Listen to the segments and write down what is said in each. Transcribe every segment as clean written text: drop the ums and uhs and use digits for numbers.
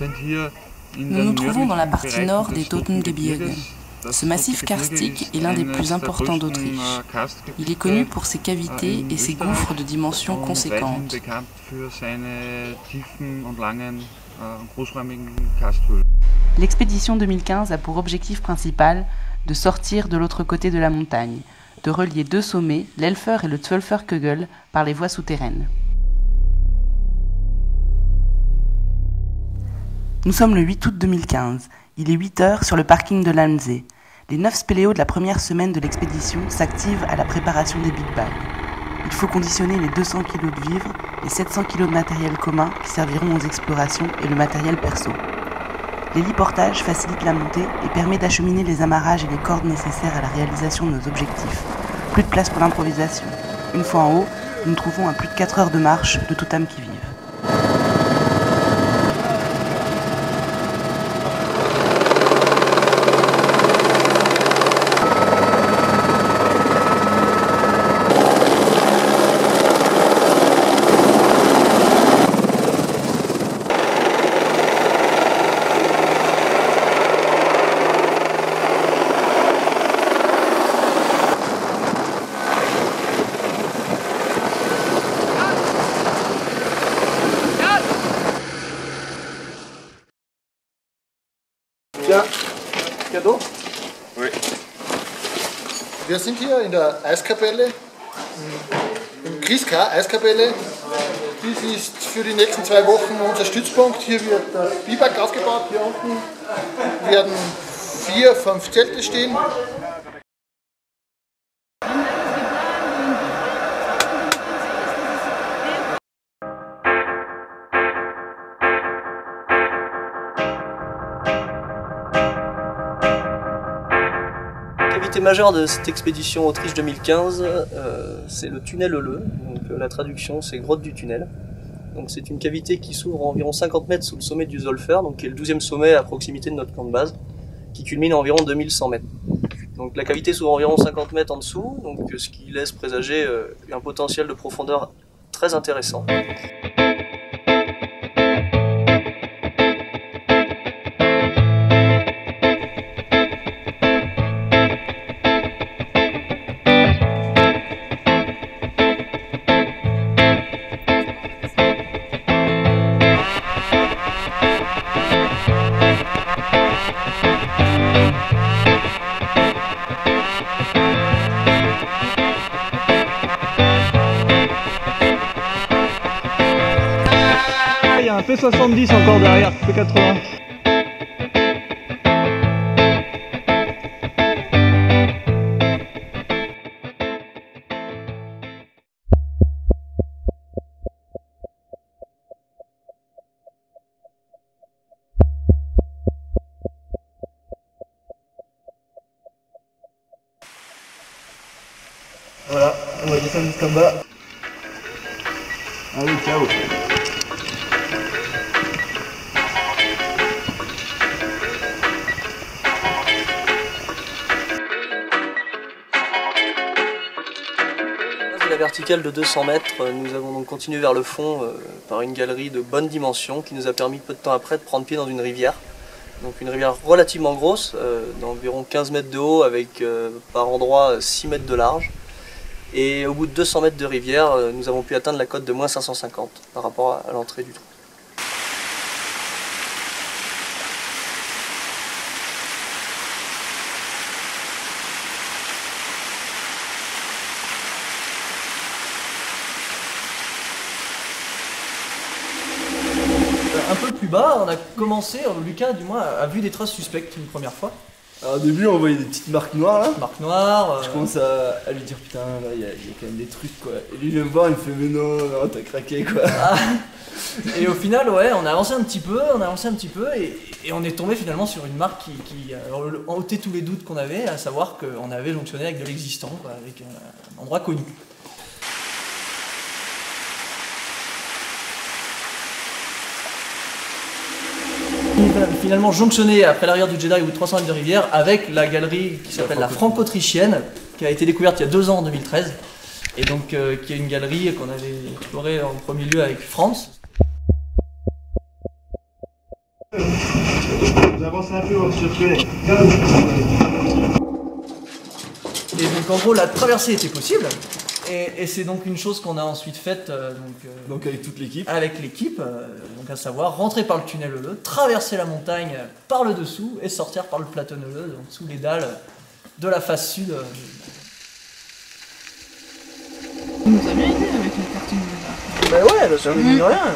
Nous nous trouvons dans la partie nord des Totengebirge. Ce massif karstique est l'un des plus importants d'Autriche. Il est connu pour ses cavités et ses gouffres de dimensions conséquentes. L'expédition 2015 a pour objectif principal de sortir de l'autre côté de la montagne, de relier deux sommets, l'Elfer et le Zwölferkogel, par les voies souterraines. Nous sommes le 8 août 2015. Il est 8 heures sur le parking de l'Almsee. Les 9 spéléos de la première semaine de l'expédition s'activent à la préparation des big bags. Il faut conditionner les 200 kg de vivres, les 700 kg de matériel commun qui serviront aux explorations et le matériel perso. L'héliportage facilite la montée et permet d'acheminer les amarrages et les cordes nécessaires à la réalisation de nos objectifs. Plus de place pour l'improvisation. Une fois en haut, nous nous trouvons à plus de 4 heures de marche de tout âme qui vive. Ja, cadeau? Oui. Wir sind hier in der Eiskapelle, im Griska Eiskapelle. Dies ist für die nächsten 2 Wochen unser Stützpunkt. Hier wird das Biwak aufgebaut. Hier unten werden 4, 5 Zelte stehen. L'activité majeure de cette expédition Autriche 2015, c'est le tunnel Höhle. Donc, la traduction, c'est grotte du tunnel. Donc, c'est une cavité qui s'ouvre à environ 50 mètres sous le sommet du Zwölfer, donc qui est le 12e sommet à proximité de notre camp de base, qui culmine à environ 2100 mètres. Donc, la cavité s'ouvre environ 50 mètres en dessous, donc, ce qui laisse présager un potentiel de profondeur très intéressant. Il y a un P70 encore derrière, P80. Voilà, on va descendre jusqu'en bas. Allez, ciao. La verticale de 200 mètres, nous avons donc continué vers le fond par une galerie de bonne dimension qui nous a permis peu de temps après de prendre pied dans une rivière. Donc une rivière relativement grosse, d'environ 15 mètres de haut avec par endroits 6 mètres de large. Et au bout de 200 mètres de rivière, nous avons pu atteindre la cote de moins 550 par rapport à l'entrée du trou. Un peu plus bas, on a commencé, Lucas du moins a vu des traces suspectes une première fois. Alors au début on voyait des petites marques noires là. Marque noire. Je commence à lui dire putain là il y a quand même des trucs quoi. Et lui il vient me voir, il me fait mais non, non t'as craqué quoi. Ah. Et au final ouais on a avancé un petit peu, et on est tombé finalement sur une marque qui a ôté tous les doutes qu'on avait, à savoir qu'on avait jonctionné avec de l'existant, avec un endroit connu. Finalement jonctionné après l'arrière du Jedi au bout de 300 mètres de rivière avec la galerie qui s'appelle la Franco-Autrichienne, qui a été découverte il y a 2 ans en 2013, et donc qui est une galerie qu'on avait explorée en premier lieu avec France. avance un peu, on se reconnaît. Et donc en gros la traversée était possible. Et c'est donc une chose qu'on a ensuite faite Donc avec toute l'équipe. avec l'équipe, donc à savoir rentrer par le tunnel Euleux, traverser la montagne par le dessous et sortir par le plateau Euleux, donc sous les dalles de la face sud. On nous a bien aidé avec le karting de Bah ouais, ça ne dit rien.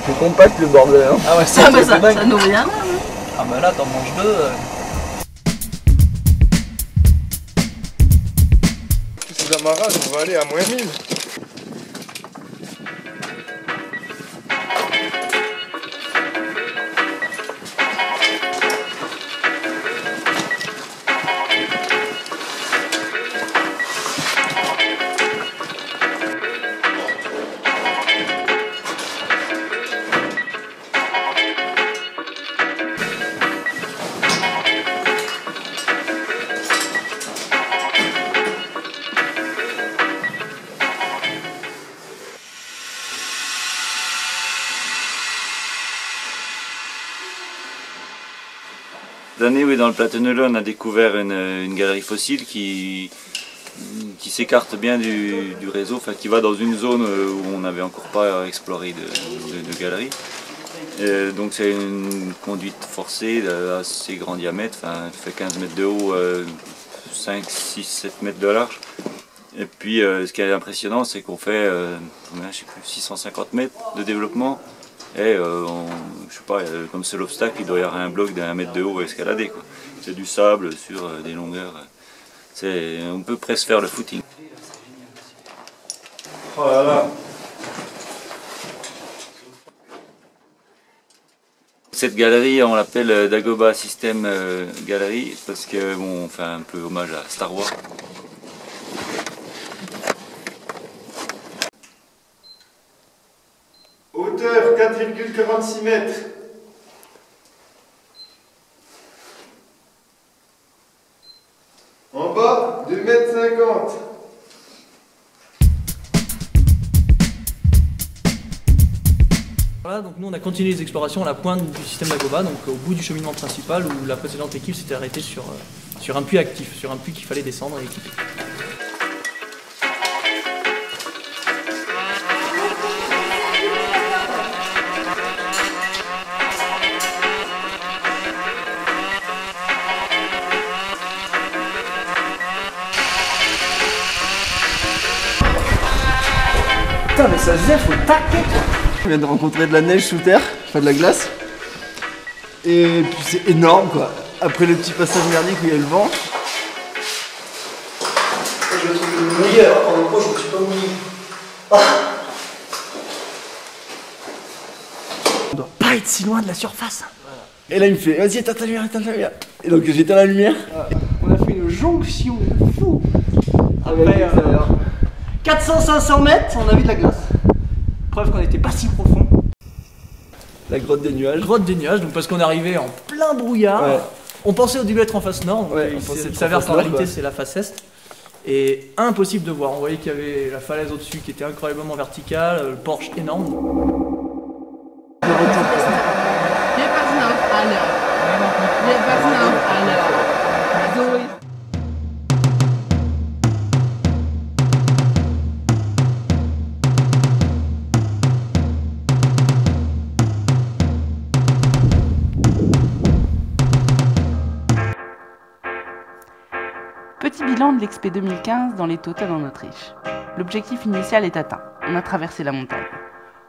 C'est compact le bordel. Hein. Ah ouais, Ah bah ça nous rien là. Ah bah là t'en manges deux. Ces amarrages, on va aller à moins 1000. Cette année, oui, dans le Plateau-Euleux, on a découvert une galerie fossile qui s'écarte bien du réseau, enfin qui va dans une zone où on n'avait encore pas exploré de galerie. Donc c'est une conduite forcée d'assez grand diamètre, enfin, elle fait 15 mètres de haut, 5, 6, 7 mètres de large. Et puis ce qui est impressionnant, c'est qu'on fait je sais plus, 650 mètres de développement. Et je sais pas, comme seul obstacle, il doit y avoir un bloc d'1 mètre de haut à escalader. C'est du sable sur des longueurs. On peut presque faire le footing. Oh là là. Cette galerie, on l'appelle Dagobah System Gallery parce que bon, on fait un peu hommage à Star Wars. Hauteur 4,46 mètres. En bas, 2,50 mètres. Voilà, donc nous on a continué les explorations à la pointe du système Dagobah, donc au bout du cheminement principal où la précédente équipe s'était arrêtée sur un puits actif, sur un puits qu'il fallait descendre et équiper. Putain mais ça faisait, faut taquer quoi. On vient de rencontrer de la neige sous terre, enfin de la glace. Et puis c'est énorme quoi. Après le petit passage merdique où il y a le vent. Je le trouve mouillé, alors pendant le coup je me suis pas mouillé. On doit pas être si loin de la surface. Et là il me fait, vas-y éteins ta lumière, éteins ta lumière. Et donc j'éteins la lumière. On a fait une jonction de fou. Après 400-500 mètres, on a vu de la glace. Preuve qu'on n'était pas si profond. La grotte des nuages. Grotte des nuages, donc parce qu'on est arrivé en plein brouillard. Ouais. On pensait au début être en face nord, donc Ouais, on il pensait être en s'avère face qu'en nord, réalité quoi. c'est la face est. Et impossible de voir. On voyait qu'il y avait la falaise au-dessus qui était incroyablement verticale, le porche énorme. Wir passen auf alle. Wir passen auf alle. So ist. Petit bilan de l'Expé 2015 dans les Toten en Autriche. L'objectif initial est atteint, on a traversé la montagne.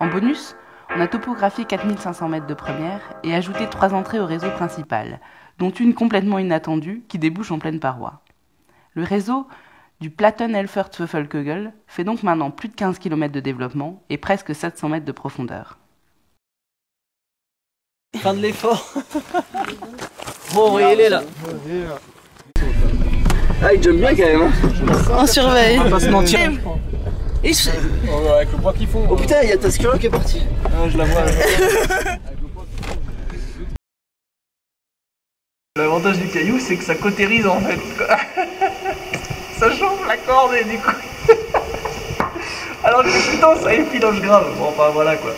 En bonus, on a topographié 4500 mètres de première et ajouté 3 entrées au réseau principal, dont une complètement inattendue qui débouche en pleine paroi. Le réseau du Platten-Elfert-Pfeffelkegel fait donc maintenant plus de 15 km de développement et presque 700 mètres de profondeur. Fin de l'effort. Bon, oui, il est là. Ah il jump bien quand même hein. On surveille. On va pas se mentir. Et je... Avec le poids qu'ils font. Oh putain il y a Tascura qui est parti. Je la vois. L'avantage du caillou, c'est que ça cautérise en fait. Ça chauffe la corde et du coup. Alors que putain, ça effiloche grave. Bon, enfin voilà quoi.